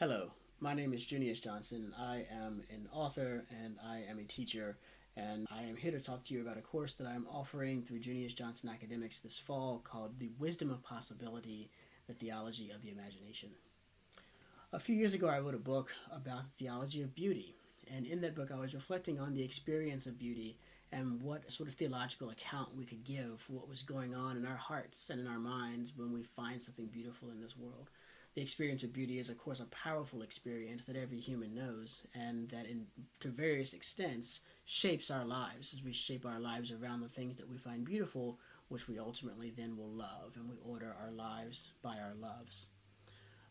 Hello, my name is Junius Johnson. I am an author and I am a teacher, and I am here to talk to you about a course that I'm offering through Junius Johnson Academics this fall called The Wisdom of Possibility, the Theology of the Imagination. A few years ago, I wrote a book about the theology of beauty, and in that book, I was reflecting on the experience of beauty and what sort of theological account we could give for what was going on in our hearts and in our minds when we find something beautiful in this world. The experience of beauty is, of course, a powerful experience that every human knows, and that, to various extents, shapes our lives as we shape our lives around the things that we find beautiful, which we ultimately then will love, and we order our lives by our loves.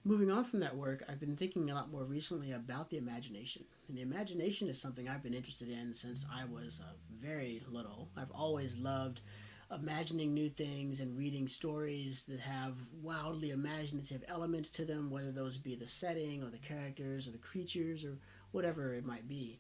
Moving on from that work, I've been thinking a lot more recently about the imagination. And the imagination is something I've been interested in since I was very little. I've always loved imagining new things and reading stories that have wildly imaginative elements to them, whether those be the setting or the characters or the creatures or whatever it might be.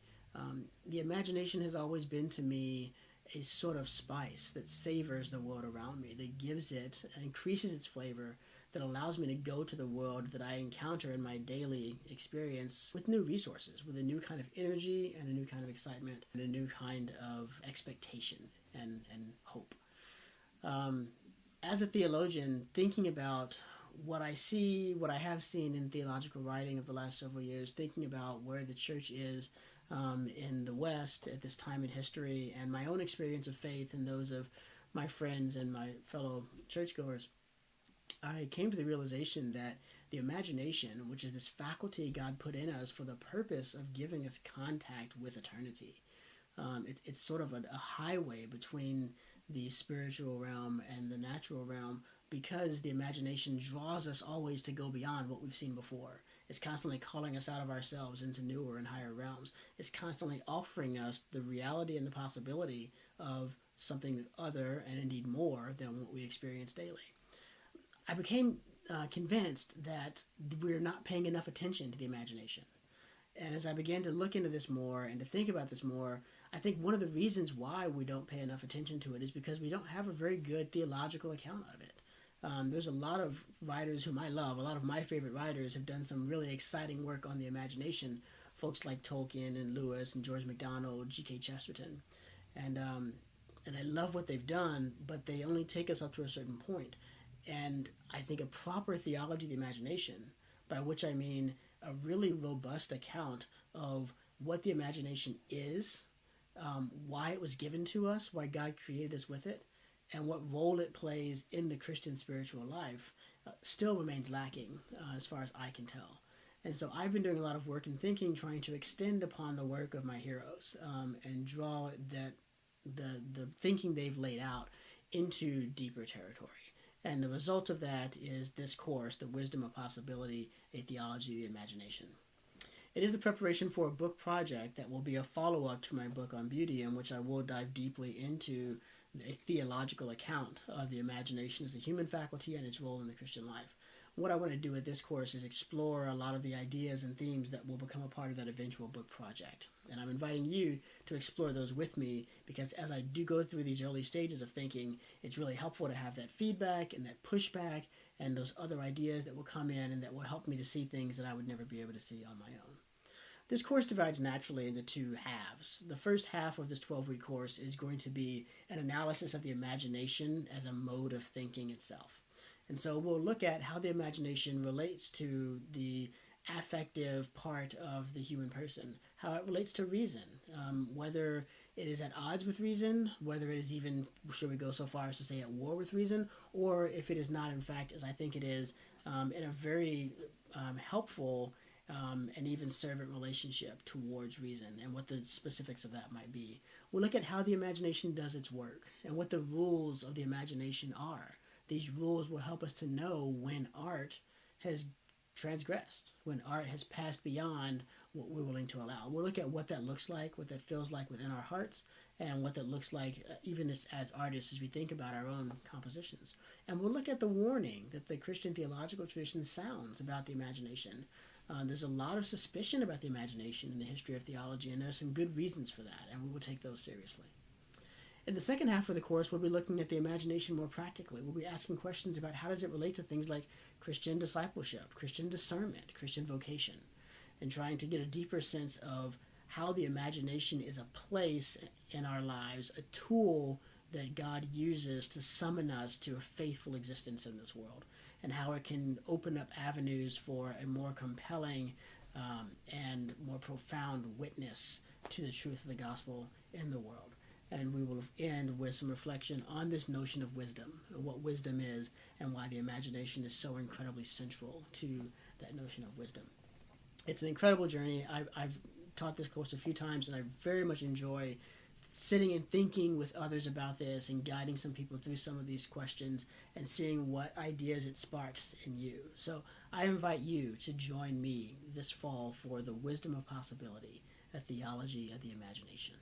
The imagination has always been to me a sort of spice that savors the world around me, that gives it, increases its flavor, that allows me to go to the world that I encounter in my daily experience with new resources, with a new kind of energy and a new kind of excitement and a new kind of expectation and hope. As a theologian, thinking about what I see, what I have seen in theological writing of the last several years, thinking about where the church is in the West at this time in history, and my own experience of faith and those of my friends and my fellow churchgoers, I came to the realization that the imagination, which is this faculty God put in us for the purpose of giving us contact with eternity, it's sort of a highway between the spiritual realm and the natural realm, because the imagination draws us always to go beyond what we've seen before. It's constantly calling us out of ourselves into newer and higher realms. It's constantly offering us the reality and the possibility of something other and indeed more than what we experience daily. I became convinced that we're not paying enough attention to the imagination. And as I began to look into this more and to think about this more, I think one of the reasons why we don't pay enough attention to it is because we don't have a very good theological account of it. There's a lot of writers whom I love. A lot of my favorite writers have done some really exciting work on the imagination. Folks like Tolkien and Lewis and George MacDonald, G.K. Chesterton. And I love what they've done, but they only take us up to a certain point. And I think a proper theology of the imagination, by which I mean a really robust account of what the imagination is, why it was given to us, why God created us with it, and what role it plays in the Christian spiritual life, still remains lacking as far as I can tell. And so I've been doing a lot of work and thinking, trying to extend upon the work of my heroes and draw the thinking they've laid out into deeper territory. And the result of that is this course, The Wisdom of Possibility, a Theology of the Imagination. It is the preparation for a book project that will be a follow-up to my book on beauty, in which I will dive deeply into a theological account of the imagination as a human faculty and its role in the Christian life. What I want to do with this course is explore a lot of the ideas and themes that will become a part of that eventual book project. And I'm inviting you to explore those with me, because as I do go through these early stages of thinking, it's really helpful to have that feedback and that pushback and those other ideas that will come in and that will help me to see things that I would never be able to see on my own. This course divides naturally into two halves. The first half of this 12-week course is going to be an analysis of the imagination as a mode of thinking itself. And so we'll look at how the imagination relates to the affective part of the human person, how it relates to reason, whether it is at odds with reason, whether it is even, should we go so far as to say, at war with reason, or if it is not, in fact, as I think it is, in a very helpful and even servant relationship towards reason, and what the specifics of that might be. We'll look at how the imagination does its work and what the rules of the imagination are. These rules will help us to know when art has transgressed, when art has passed beyond what we're willing to allow. We'll look at what that looks like, what that feels like within our hearts, and what that looks like even as artists as we think about our own compositions. And we'll look at the warning that the Christian theological tradition sounds about the imagination. There's a lot of suspicion about the imagination in the history of theology, and there are some good reasons for that, and we will take those seriously. In the second half of the course, we'll be looking at the imagination more practically. We'll be asking questions about how does it relate to things like Christian discipleship, Christian discernment, Christian vocation, and trying to get a deeper sense of how the imagination is a place in our lives, a tool that God uses to summon us to a faithful existence in this world, and how it can open up avenues for a more compelling and more profound witness to the truth of the gospel in the world. And we will end with some reflection on this notion of wisdom, what wisdom is, and why the imagination is so incredibly central to that notion of wisdom. It's an incredible journey. I've taught this course a few times, and I very much enjoy sitting and thinking with others about this and guiding some people through some of these questions and seeing what ideas it sparks in you. So I invite you to join me this fall for the Wisdom of Possibility, a theology of the imagination.